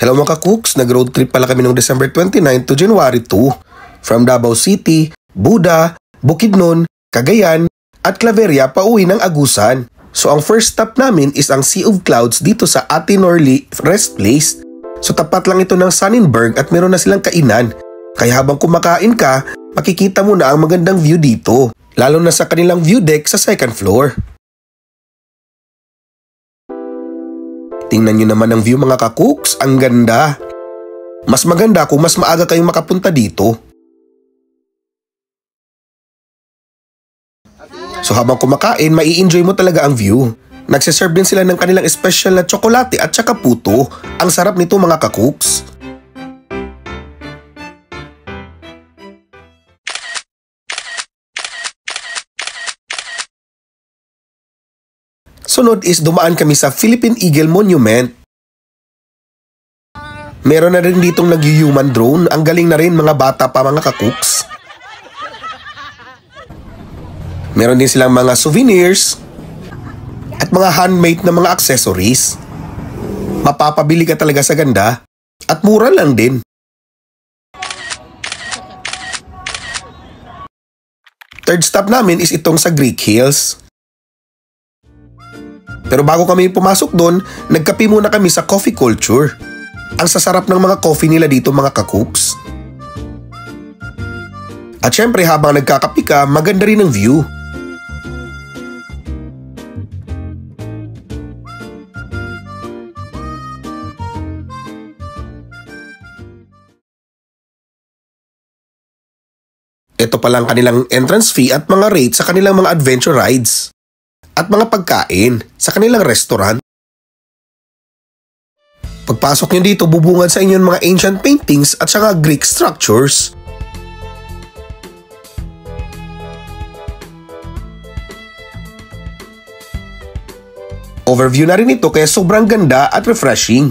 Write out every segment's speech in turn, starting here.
Hello mga ka-cooks, nag-road trip pala kami noong December 29 to January 2 from Davao City, Buda, Bukidnon, Cagayan at Claveria pauwi ng Agusan. So ang first stop namin is ang Sea of Clouds dito sa Ate Norly Rest Place. So tapat lang ito ng Sonnenberg at meron na silang kainan. Kaya habang kumakain ka, makikita mo na ang magandang view dito, lalo na sa kanilang view deck sa second floor. Tingnan nyo naman ang view mga ka-cooks, ang ganda. Mas maganda kung mas maaga kayong makapunta dito. So habang kumakain, mai-enjoy mo talaga ang view. Nagsiserve din sila ng kanilang special na tsokolate at saka puto. Ang sarap nito mga ka-cooks. Sunod is dumaan kami sa Philippine Eagle Monument. Meron na rin ditong nag-human drone. Ang galing na rin mga bata pa mga ka-cooks. Meron din silang mga souvenirs at mga handmade na mga accessories. Mapapabili ka talaga sa ganda at mura lang din. Third stop namin is itong sa Greek Hills. Pero bago kami pumasok doon, nagkape muna kami sa coffee culture. Ang sasarap ng mga coffee nila dito mga ka-cooks. At syempre habang nagkakape ka, maganda rin ang view. Ito palang kanilang entrance fee at mga rates sa kanilang mga adventure rides. At mga pagkain sa kanilang restaurant. Pagpasok nyo dito, bubungad sa inyo mga ancient paintings at saka Greek structures. Overview na rin ito kaya sobrang ganda at refreshing.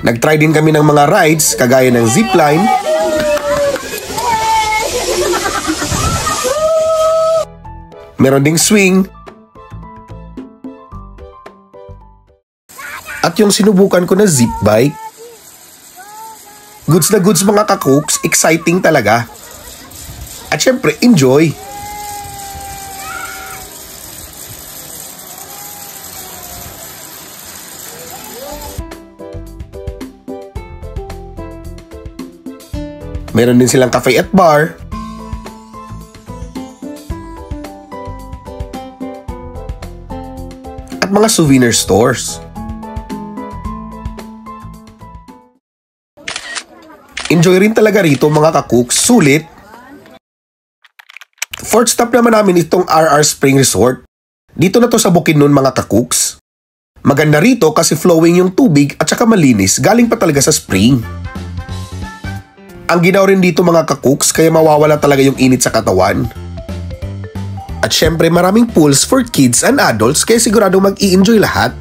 Nag-try din kami ng mga rides kagaya ng zipline, meron ding swing, at yung sinubukan ko na zip bike. Goods na goods mga ka-cooks, exciting talaga. At syempre, enjoy. Meron din silang cafe at bar. At mga souvenir stores. Enjoy rin talaga rito mga ka-cooks, sulit. Fourth stop naman namin itong RR Spring Resort. Dito na to sa Bukidnon mga ka-cooks. Maganda rito kasi flowing yung tubig at saka malinis, galing pa talaga sa spring. Ang ginaw rin dito mga ka-cooks kaya mawawala talaga yung init sa katawan. At syempre maraming pools for kids and adults kaya sigurado mag-i-enjoy lahat.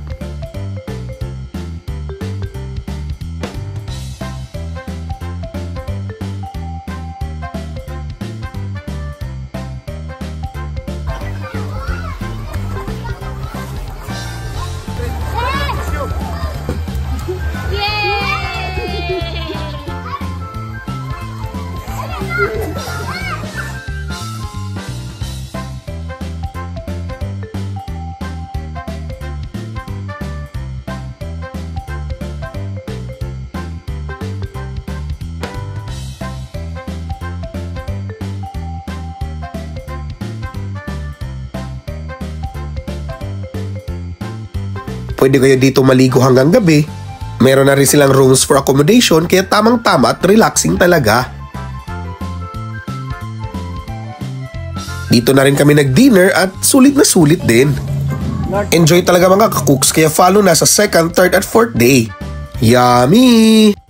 Pwede kayo dito maligo hanggang gabi. Meron na rin silang rooms for accommodation kaya tamang-tama at relaxing talaga. Dito na rin kami nag-dinner at sulit na sulit din. Enjoy talaga mga ka-cooks kaya follow na sa second, third at fourth day. Yummy!